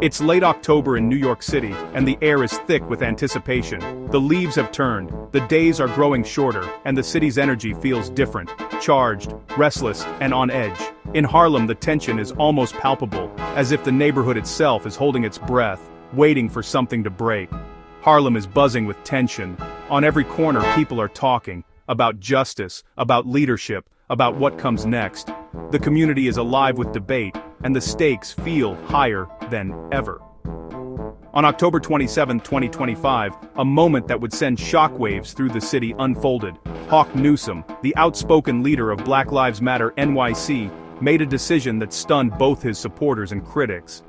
It's late October in New York City, and the air is thick with anticipation. The leaves have turned, the days are growing shorter, and the city's energy feels different, charged, restless, and on edge. In Harlem, the tension is almost palpable, as if the neighborhood itself is holding its breath, waiting for something to break. Harlem is buzzing with tension. On every corner, people are talking about justice, about leadership, about what comes next. The community is alive with debate, and the stakes feel higher than ever. On October 27, 2025, a moment that would send shockwaves through the city unfolded. Hawk Newsome, the outspoken leader of Black Lives Matter NYC, made a decision that stunned both his supporters and critics.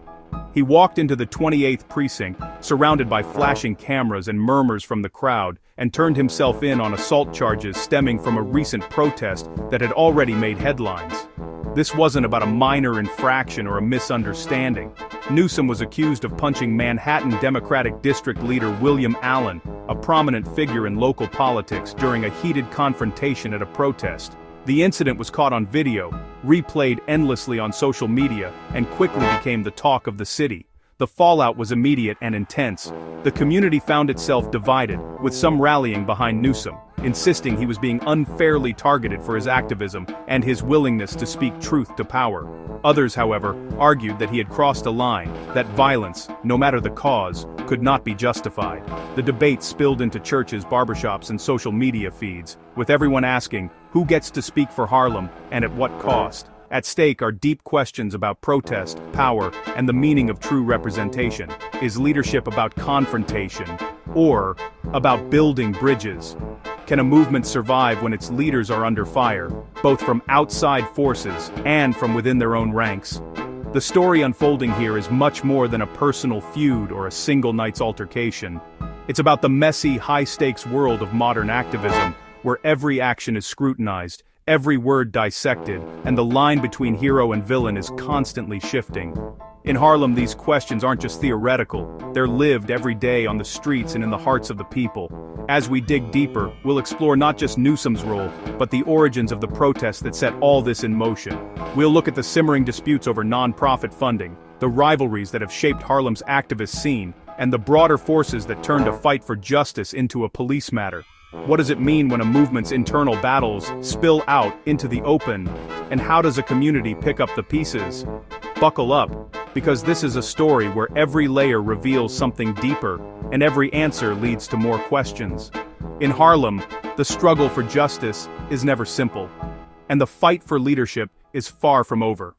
He walked into the 28th precinct, surrounded by flashing cameras and murmurs from the crowd, and turned himself in on assault charges stemming from a recent protest that had already made headlines. This wasn't about a minor infraction or a misunderstanding. Newsome was accused of punching Manhattan Democratic District Leader William Allen, a prominent figure in local politics, during a heated confrontation at a protest. The incident was caught on video, replayed endlessly on social media, and quickly became the talk of the city. The fallout was immediate and intense. The community found itself divided, with some rallying behind Newsome, insisting he was being unfairly targeted for his activism and his willingness to speak truth to power. Others, however, argued that he had crossed a line, that violence, no matter the cause, could not be justified. The debate spilled into churches, barbershops, and social media feeds, with everyone asking, who gets to speak for Harlem, and at what cost? At stake are deep questions about protest, power, and the meaning of true representation. Is leadership about confrontation, or about building bridges? Can a movement survive when its leaders are under fire, both from outside forces and from within their own ranks? The story unfolding here is much more than a personal feud or a single night's altercation. It's about the messy, high-stakes world of modern activism, where every action is scrutinized, every word dissected, and the line between hero and villain is constantly shifting. In Harlem, these questions aren't just theoretical, they're lived every day on the streets and in the hearts of the people. As we dig deeper, we'll explore not just Newsome's role, but the origins of the protests that set all this in motion. We'll look at the simmering disputes over non-profit funding, the rivalries that have shaped Harlem's activist scene, and the broader forces that turned a fight for justice into a police matter. What does it mean when a movement's internal battles spill out into the open, and how does a community pick up the pieces? Buckle up, because this is a story where every layer reveals something deeper, and every answer leads to more questions. In Harlem, the struggle for justice is never simple, and the fight for leadership is far from over.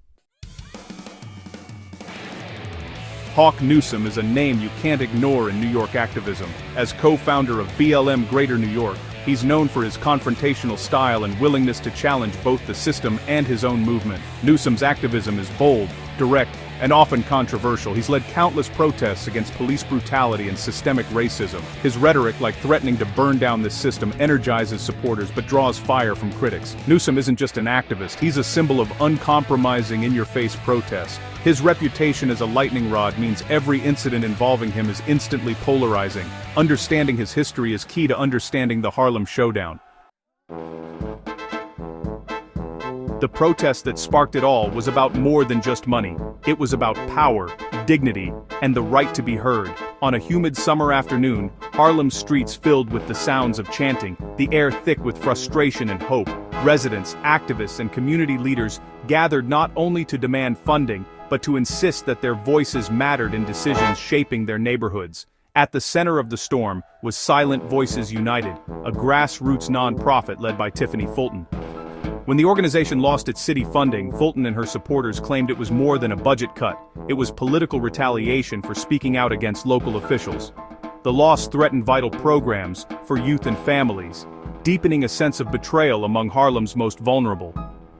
Hawk Newsome is a name you can't ignore in New York activism. As co-founder of BLM Greater New York, he's known for his confrontational style and willingness to challenge both the system and his own movement. Newsome's activism is bold, direct, and often controversial. He's led countless protests against police brutality and systemic racism. His rhetoric, like threatening to burn down this system, energizes supporters but draws fire from critics. Newsome isn't just an activist, he's a symbol of uncompromising, in-your-face protest. His reputation as a lightning rod means every incident involving him is instantly polarizing. Understanding his history is key to understanding the Harlem Showdown. The protest that sparked it all was about more than just money. It was about power, dignity, and the right to be heard. On a humid summer afternoon, Harlem's streets filled with the sounds of chanting, the air thick with frustration and hope. Residents, activists, and community leaders gathered not only to demand funding, but to insist that their voices mattered in decisions shaping their neighborhoods. At the center of the storm was Silent Voices United, a grassroots nonprofit led by Tiffany Fulton. When the organization lost its city funding, Fulton and her supporters claimed it was more than a budget cut. It was political retaliation for speaking out against local officials. The loss threatened vital programs for youth and families, deepening a sense of betrayal among Harlem's most vulnerable.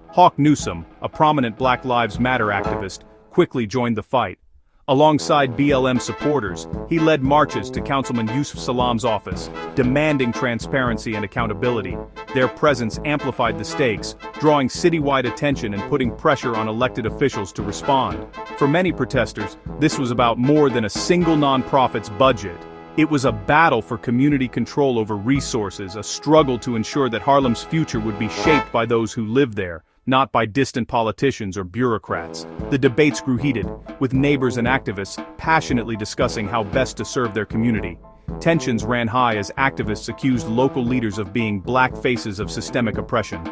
Hawk Newsome, a prominent Black Lives Matter activist, quickly joined the fight. Alongside BLM supporters, he led marches to Councilman Yusuf Salam's office, demanding transparency and accountability. Their presence amplified the stakes, drawing citywide attention and putting pressure on elected officials to respond. For many protesters, this was about more than a single nonprofit's budget. It was a battle for community control over resources, a struggle to ensure that Harlem's future would be shaped by those who live there, not by distant politicians or bureaucrats. The debates grew heated, with neighbors and activists passionately discussing how best to serve their community. Tensions ran high as activists accused local leaders of being black faces of systemic oppression.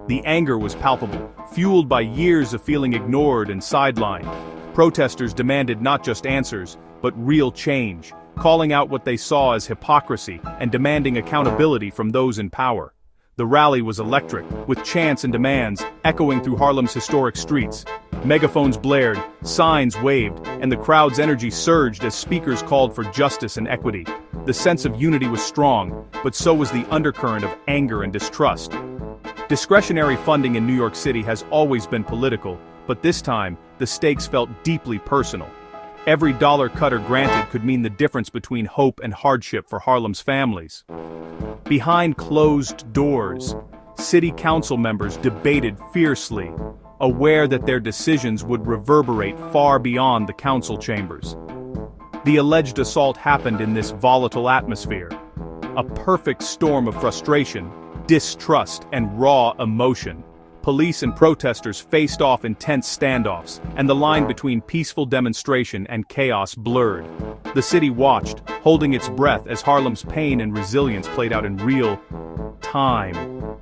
The anger was palpable, fueled by years of feeling ignored and sidelined. Protesters demanded not just answers, but real change, calling out what they saw as hypocrisy and demanding accountability from those in power. The rally was electric, with chants and demands echoing through Harlem's historic streets. Megaphones blared, signs waved, and the crowd's energy surged as speakers called for justice and equity. The sense of unity was strong, but so was the undercurrent of anger and distrust. Discretionary funding in New York City has always been political, but this time, the stakes felt deeply personal. Every dollar cut or granted could mean the difference between hope and hardship for Harlem's families. Behind closed doors, city council members debated fiercely, aware that their decisions would reverberate far beyond the council chambers. The alleged assault happened in this volatile atmosphere, a perfect storm of frustration, distrust, and raw emotion. Police and protesters faced off intense standoffs, and the line between peaceful demonstration and chaos blurred. The city watched, holding its breath as Harlem's pain and resilience played out in real time.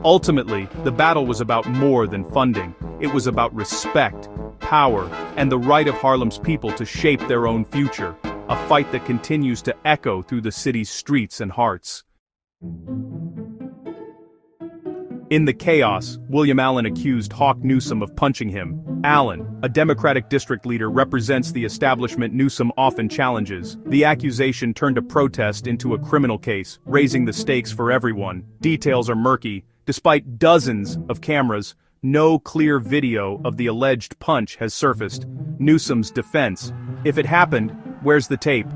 Ultimately, the battle was about more than funding. It was about respect, power, and the right of Harlem's people to shape their own future, a fight that continues to echo through the city's streets and hearts. In the chaos, William Allen accused Hawk Newsome of punching him. Allen, a Democratic district leader, represents the establishment Newsome often challenges. The accusation turned a protest into a criminal case, raising the stakes for everyone. Details are murky. Despite dozens of cameras, no clear video of the alleged punch has surfaced. Newsome's defense: if it happened, where's the tape?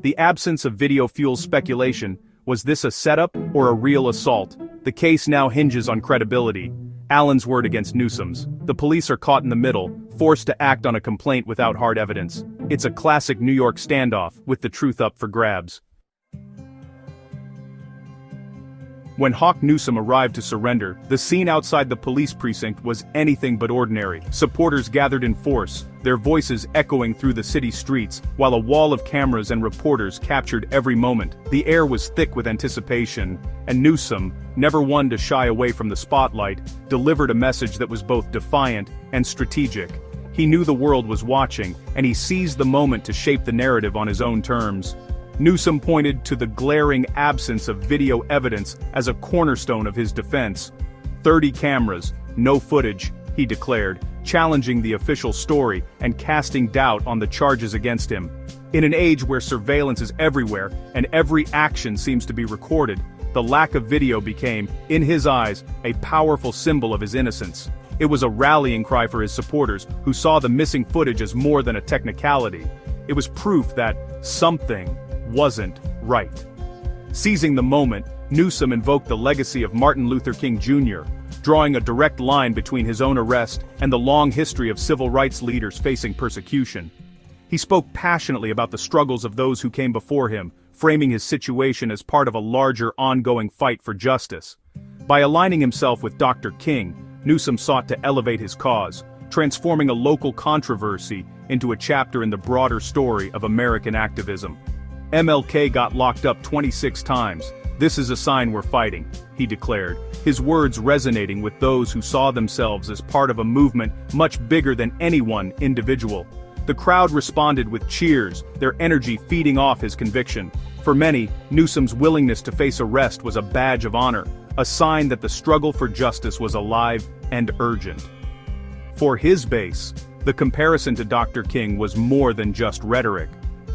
The absence of video fuels speculation. Was this a setup or a real assault? The case now hinges on credibility. Allen's word against Newsome's. The police are caught in the middle, forced to act on a complaint without hard evidence. It's a classic New York standoff, with the truth up for grabs. When Hawk Newsome arrived to surrender, the scene outside the police precinct was anything but ordinary. Supporters gathered in force, their voices echoing through the city streets, while a wall of cameras and reporters captured every moment. The air was thick with anticipation, and Newsome, never one to shy away from the spotlight, delivered a message that was both defiant and strategic. He knew the world was watching, and he seized the moment to shape the narrative on his own terms. Newsome pointed to the glaring absence of video evidence as a cornerstone of his defense. 30 cameras, no footage, he declared, challenging the official story and casting doubt on the charges against him. In an age where surveillance is everywhere and every action seems to be recorded, the lack of video became, in his eyes, a powerful symbol of his innocence. It was a rallying cry for his supporters, who saw the missing footage as more than a technicality. It was proof that something wasn't right. Seizing the moment, Newsome invoked the legacy of Martin Luther King Jr., drawing a direct line between his own arrest and the long history of civil rights leaders facing persecution. He spoke passionately about the struggles of those who came before him, framing his situation as part of a larger ongoing fight for justice. By aligning himself with Dr. King, Newsome sought to elevate his cause, transforming a local controversy into a chapter in the broader story of American activism. MLK got locked up 26 times. This is a sign we're fighting, he declared, his words resonating with those who saw themselves as part of a movement much bigger than any one individual. The crowd responded with cheers, their energy feeding off his conviction. For many, Newsome's willingness to face arrest was a badge of honor, a sign that the struggle for justice was alive and urgent. For his base, the comparison to Dr. King was more than just rhetoric.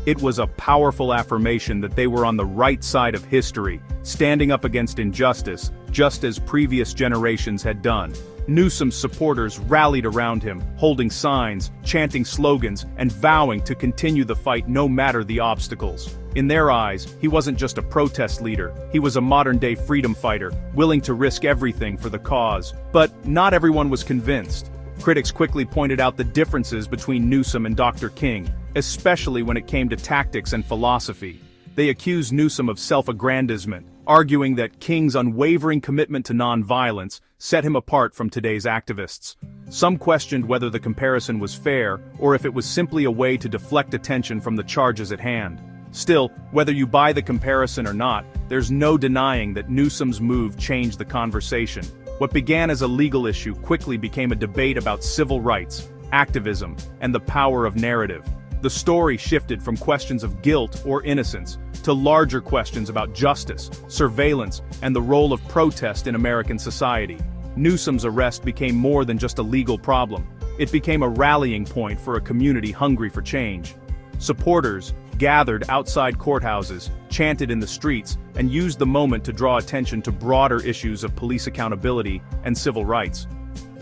It was a powerful affirmation that they were on the right side of history, standing up against injustice, just as previous generations had done. Newsome's supporters rallied around him, holding signs, chanting slogans, and vowing to continue the fight no matter the obstacles. In their eyes, he wasn't just a protest leader, he was a modern-day freedom fighter, willing to risk everything for the cause. But not everyone was convinced. Critics quickly pointed out the differences between Newsome and Dr. King, especially when it came to tactics and philosophy. They accused Newsome of self-aggrandizement, arguing that King's unwavering commitment to nonviolence set him apart from today's activists. Some questioned whether the comparison was fair, or if it was simply a way to deflect attention from the charges at hand. Still, whether you buy the comparison or not, there's no denying that Newsome's move changed the conversation. What began as a legal issue quickly became a debate about civil rights, activism, and the power of narrative. The story shifted from questions of guilt or innocence to larger questions about justice, surveillance, and the role of protest in American society. Newsome's arrest became more than just a legal problem. It became a rallying point for a community hungry for change. Supporters gathered outside courthouses, chanted in the streets, and used the moment to draw attention to broader issues of police accountability and civil rights.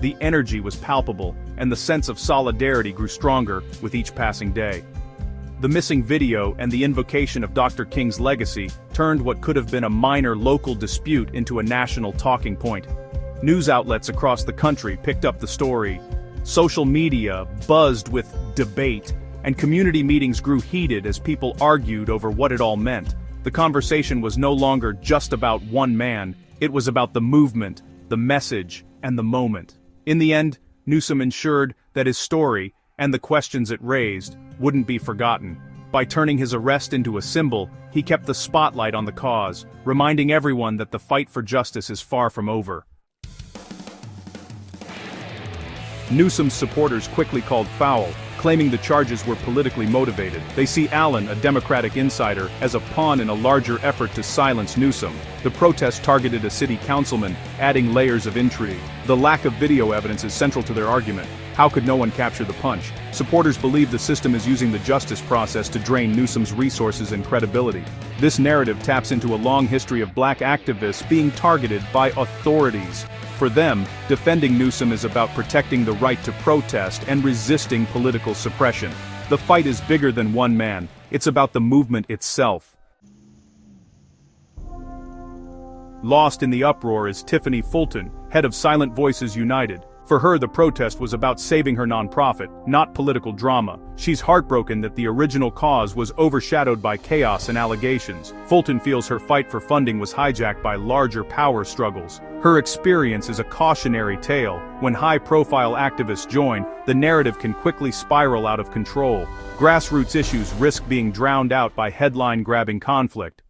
The energy was palpable, and the sense of solidarity grew stronger with each passing day. The missing video and the invocation of Dr. King's legacy turned what could have been a minor local dispute into a national talking point. News outlets across the country picked up the story. Social media buzzed with debate, and community meetings grew heated as people argued over what it all meant. The conversation was no longer just about one man, it was about the movement, the message, and the moment. In the end, Newsome ensured that his story, and the questions it raised, wouldn't be forgotten. By turning his arrest into a symbol, he kept the spotlight on the cause, reminding everyone that the fight for justice is far from over. Newsome's supporters quickly called foul, claiming the charges were politically motivated. They see Allen, a Democratic insider, as a pawn in a larger effort to silence Newsome. The protest targeted a city councilman, adding layers of intrigue. The lack of video evidence is central to their argument. How could no one capture the punch? Supporters believe the system is using the justice process to drain Newsome's resources and credibility. This narrative taps into a long history of black activists being targeted by authorities. For them, defending Newsome is about protecting the right to protest and resisting political suppression. The fight is bigger than one man, it's about the movement itself. Lost in the uproar is Tiffany Fulton, head of Silent Voices United. For her, the protest was about saving her nonprofit, not political drama. She's heartbroken that the original cause was overshadowed by chaos and allegations. Fulton feels her fight for funding was hijacked by larger power struggles. Her experience is a cautionary tale. When high-profile activists join, the narrative can quickly spiral out of control. Grassroots issues risk being drowned out by headline-grabbing conflict.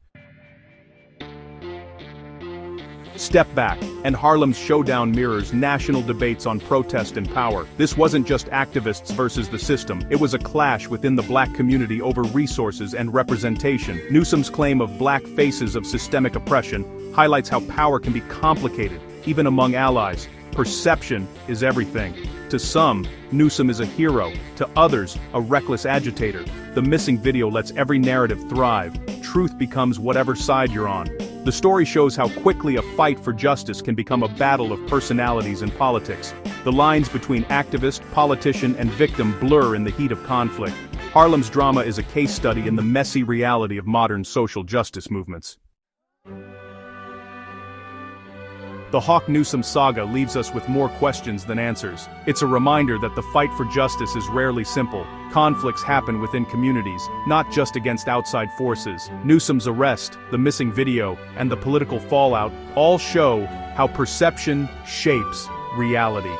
Step back, and Harlem's showdown mirrors national debates on protest and power. This wasn't just activists versus the system, it was a clash within the black community over resources and representation. Newsome's claim of black faces of systemic oppression highlights how power can be complicated, even among allies. Perception is everything. To some, Newsome is a hero, to others, a reckless agitator. The missing video lets every narrative thrive. Truth becomes whatever side you're on. The story shows how quickly a fight for justice can become a battle of personalities in politics. The lines between activist, politician, and victim blur in the heat of conflict. Harlem's drama is a case study in the messy reality of modern social justice movements. The Hawk Newsome saga leaves us with more questions than answers. It's a reminder that the fight for justice is rarely simple. Conflicts happen within communities, not just against outside forces. Newsome's arrest, the missing video, and the political fallout all show how perception shapes reality.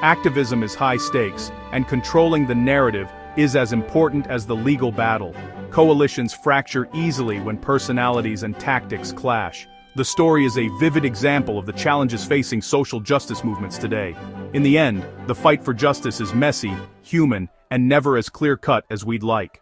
Activism is high stakes, and controlling the narrative is as important as the legal battle. Coalitions fracture easily when personalities and tactics clash. The story is a vivid example of the challenges facing social justice movements today. In the end, the fight for justice is messy, human, and never as clear-cut as we'd like.